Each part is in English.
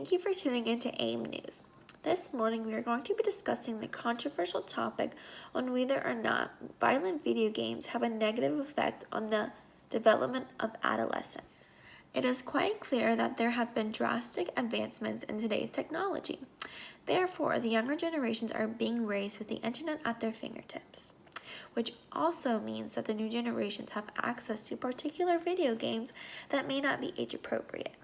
Thank you for tuning in to AIM News. This morning we are going to be discussing the controversial topic on whether or not violent video games have a negative effect on the development of adolescents. It is quite clear that there have been drastic advancements in today's technology. Therefore, the younger generations are being raised with the internet at their fingertips, which also means that the new generations have access to particular video games that may not be age appropriate.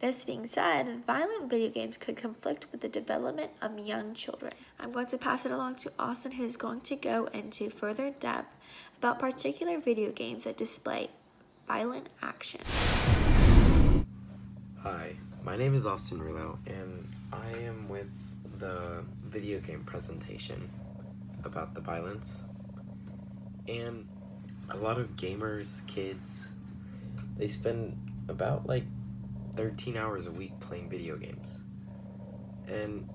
This being said, violent video games could conflict with the development of young children. I'm going to pass it along to Austin, who's going to go into further depth about particular video games that display violent action. Hi, my name is Austin Roleau, and I am with the video game presentation about the violence. And a lot of gamers, kids, they spend about 13 hours a week playing video games. And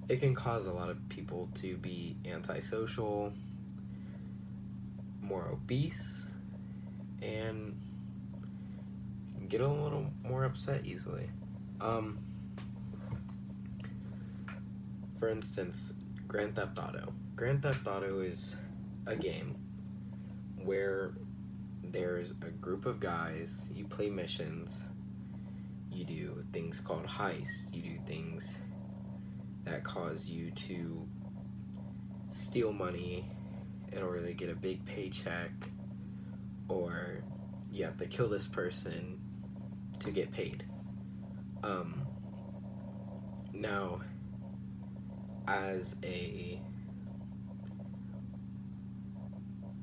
it can cause a lot of people to be antisocial, more obese, and get a little more upset easily. For instance, Grand Theft Auto. Grand Theft Auto is a game where there's a group of guys, you play missions, you do things called heists, you do things that cause you to steal money in order to get a big paycheck, or you have to kill this person to get paid. Now, as a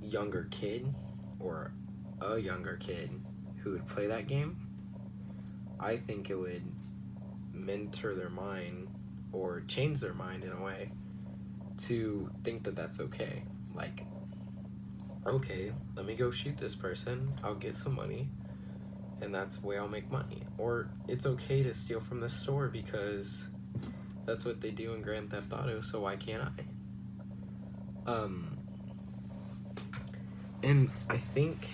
younger kid, or a younger kid who would play that game, I think it would mentor their mind, or change their mind in a way, to think that that's okay. Okay, let me go shoot this person, I'll get some money, and that's the way I'll make money. Or it's okay to steal from the store because that's what they do in Grand Theft Auto, so why can't I? And I think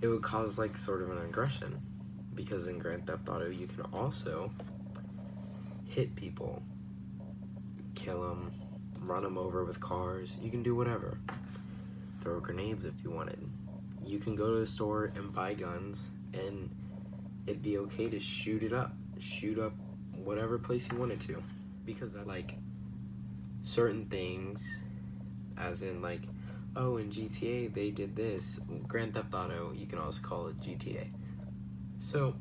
it would cause sort of an aggression, because in Grand Theft Auto you can also hit people, kill them, run them over with cars, you can do whatever. Throw grenades if you wanted. You can go to the store and buy guns, and it'd be okay to shoot up whatever place you wanted to, because certain things, as in oh, in GTA they did this. Grand Theft Auto, you can also call it GTA. So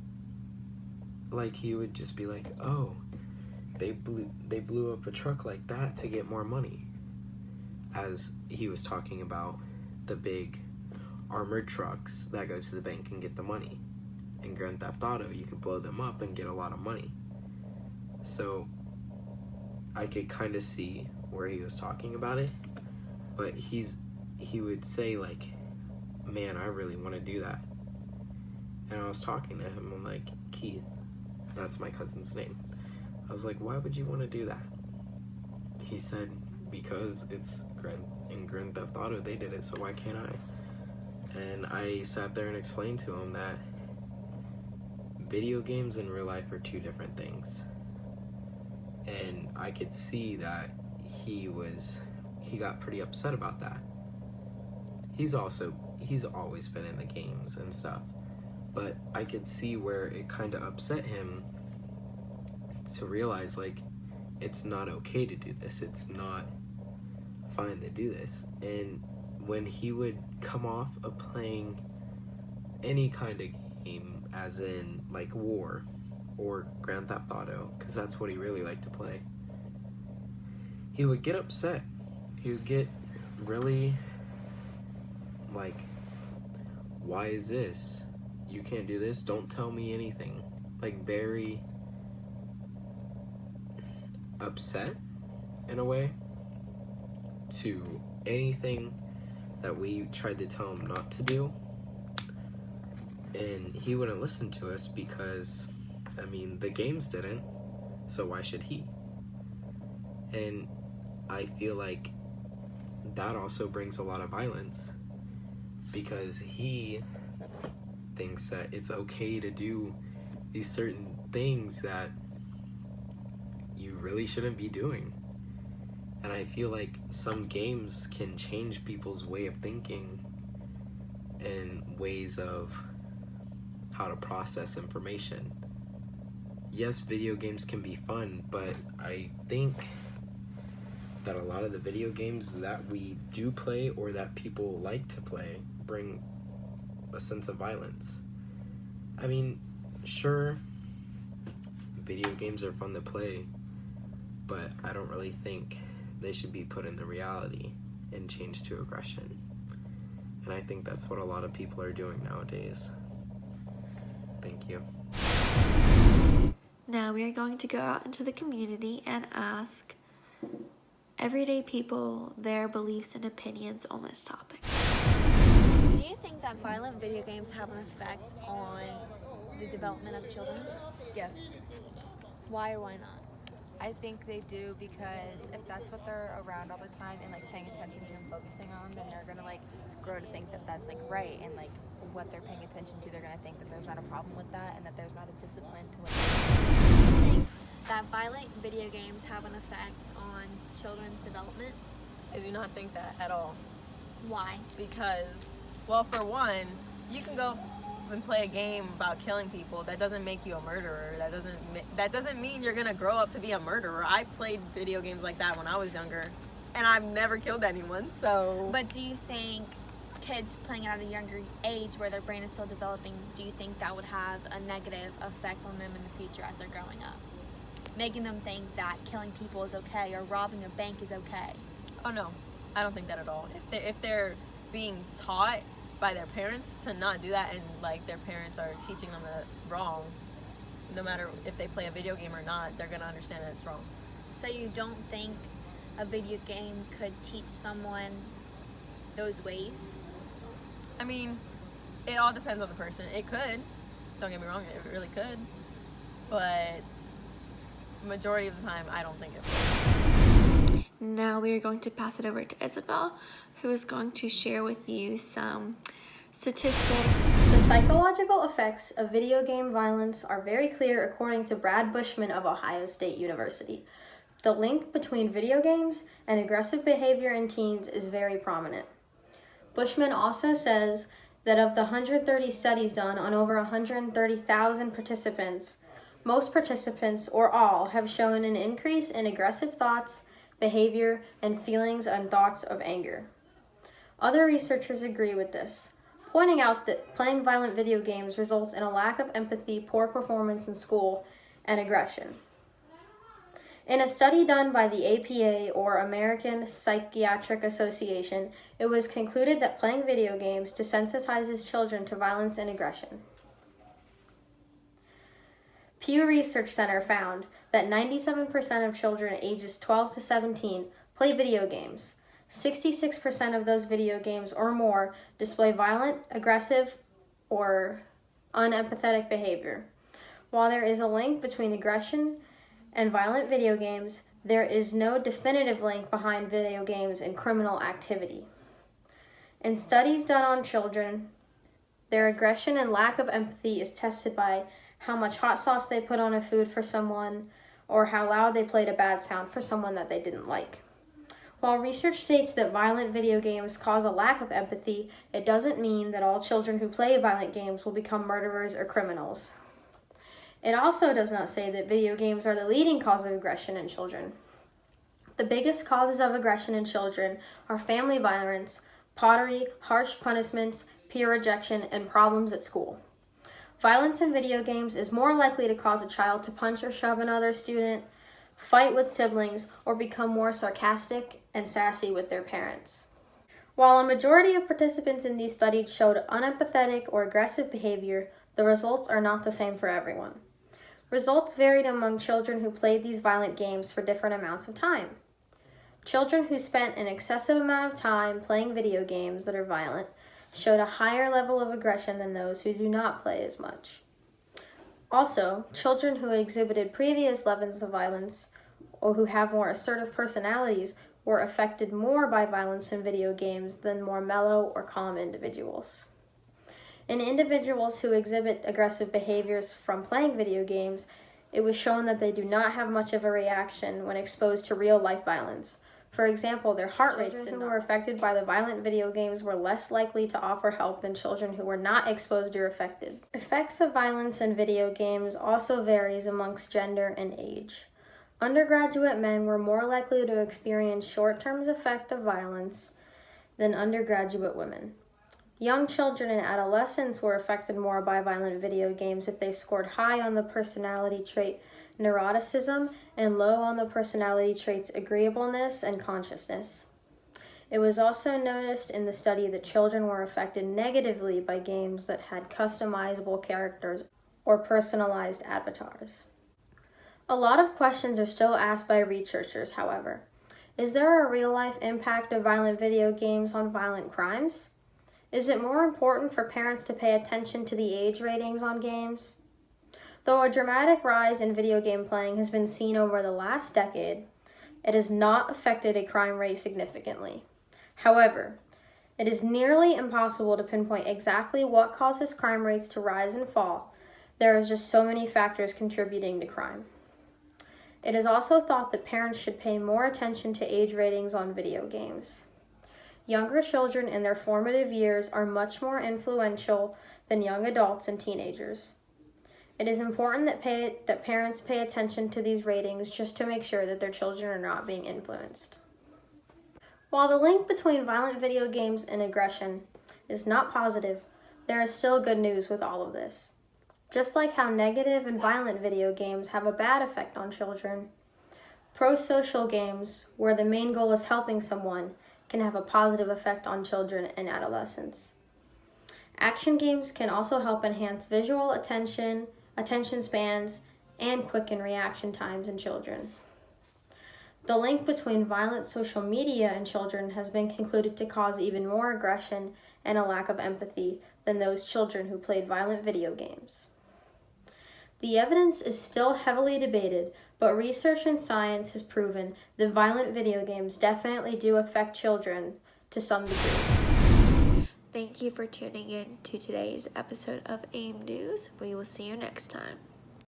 he would just be oh, they blew up a truck like that to get more money, as he was talking about the big armored trucks that go to the bank and get the money. In Grand Theft Auto, you could blow them up and get a lot of money. So I could kind of see where he was talking about it, but he would say man, I really want to do that. And I was talking to him, I'm like, Keith, that's my cousin's name. I was like, why would you want to do that? He said, because it's in Grand Theft Auto they did it, so why can't I? And I sat there and explained to him that video games and real life are two different things. And I could see that he got pretty upset about that. He's always been in the games and stuff, but I could see where it kind of upset him to realize it's not okay to do this, it's not fine to do this. And when he would come off of playing any kind of game, as in War or Grand Theft Auto, because that's what he really liked to play, he would get upset. He would get really why is this? You can't do this? Don't tell me anything. Very upset in a way to anything that we tried to tell him not to do. And he wouldn't listen to us because, the games didn't, so why should he? And I feel that also brings a lot of violence, because he thinks that it's okay to do these certain things that you really shouldn't be doing. And I feel like some games can change people's way of thinking and ways of how to process information. Yes, video games can be fun, but I think that a lot of the video games that we do play or that people like to play bring a sense of violence. I mean, sure, video games are fun to play, but I don't really think they should be put into reality and changed to aggression. And I think that's what a lot of people are doing nowadays. Thank you. Now we are going to go out into the community and ask everyday people their beliefs and opinions on this topic. Do you think that violent video games have an effect on the development of children? Yes, Why or why not? I think they do, because if that's what they're around all the time and like paying attention to and focusing on, then they're gonna like grow to think that that's like right, and like what they're paying attention to, they're gonna think that there's not a problem with that and that there's not a discipline to it. Do you think that violent video games have an effect on children's development? I do not think that at all. Why? Because, well, for one, you can go and play a game about killing people. That doesn't make you a murderer. That doesn't mean you're gonna grow up to be a murderer. I played video games like that when I was younger, and I've never killed anyone. So, But do you think kids playing at a younger age where their brain is still developing, do you think that would have a negative effect on them in the future as they're growing up? Making them think that killing people is okay or robbing a bank is okay? oh no, I don't think that at all. If they're being taught by their parents to not do that, and like their parents are teaching them that it's wrong, no matter if they play a video game or not, they're gonna understand that it's wrong. So you don't think a video game could teach someone those ways? I mean, it all depends on the person. It could. Don't get me wrong, it really could. But majority of the time, I don't think it would. Now we are going to pass it over to Isabelle, who is going to share with you some statistics. The psychological effects of video game violence are very clear according to Brad Bushman of Ohio State University. The link between video games and aggressive behavior in teens is very prominent. Bushman also says that of the 130 studies done on over 130,000 participants, most participants, or all, have shown an increase in aggressive thoughts, behavior, and feelings and thoughts of anger. Other researchers agree with this, pointing out that playing violent video games results in a lack of empathy, poor performance in school, and aggression. In a study done by the APA, or American Psychiatric Association, it was concluded that playing video games desensitizes children to violence and aggression. Pew Research Center found that 97% of children ages 12 to 17 play video games. 66% of those video games or more display violent, aggressive, or unempathetic behavior. While there is a link between aggression and violent video games, there is no definitive link behind video games and criminal activity. In studies done on children, their aggression and lack of empathy is tested by how much hot sauce they put on a food for someone, or how loud they played a bad sound for someone that they didn't like. While research states that violent video games cause a lack of empathy, it doesn't mean that all children who play violent games will become murderers or criminals. It also does not say that video games are the leading cause of aggression in children. The biggest causes of aggression in children are family violence, pottery, harsh punishments, peer rejection, and problems at school. Violence in video games is more likely to cause a child to punch or shove another student, fight with siblings, or become more sarcastic and sassy with their parents. While a majority of participants in these studies showed unempathetic or aggressive behavior, the results are not the same for everyone. Results varied among children who played these violent games for different amounts of time. Children who spent an excessive amount of time playing video games that are violent showed a higher level of aggression than those who do not play as much. Also, children who exhibited previous levels of violence or who have more assertive personalities were affected more by violence in video games than more mellow or calm individuals. In individuals who exhibit aggressive behaviors from playing video games, it was shown that they do not have much of a reaction when exposed to real-life violence. For example, their heart rates who were affected by the violent video games were less likely to offer help than children who were not exposed or affected. Effects of violence in video games also varies amongst gender and age. Undergraduate men were more likely to experience short-term effect of violence than undergraduate women. Young children and adolescents were affected more by violent video games if they scored high on the personality trait neuroticism and low on the personality traits agreeableness and consciousness. It was also noticed in the study that children were affected negatively by games that had customizable characters or personalized avatars. A lot of questions are still asked by researchers, however. Is there a real-life impact of violent video games on violent crimes? Is it more important for parents to pay attention to the age ratings on games? Though a dramatic rise in video game playing has been seen over the last decade, it has not affected a crime rate significantly. However, it is nearly impossible to pinpoint exactly what causes crime rates to rise and fall. There are just so many factors contributing to crime. It is also thought that parents should pay more attention to age ratings on video games. Younger children in their formative years are much more influential than young adults and teenagers. It is important that parents pay attention to these ratings just to make sure that their children are not being influenced. While the link between violent video games and aggression is not positive, there is still good news with all of this. Just like how negative and violent video games have a bad effect on children, pro-social games, where the main goal is helping someone, can have a positive effect on children and adolescents. Action games can also help enhance visual attention spans, and quicken reaction times in children. The link between violent social media and children has been concluded to cause even more aggression and a lack of empathy than those children who played violent video games. The evidence is still heavily debated, but research and science has proven that violent video games definitely do affect children to some degree. Thank you for tuning in to today's episode of AIM News. We will see you next time.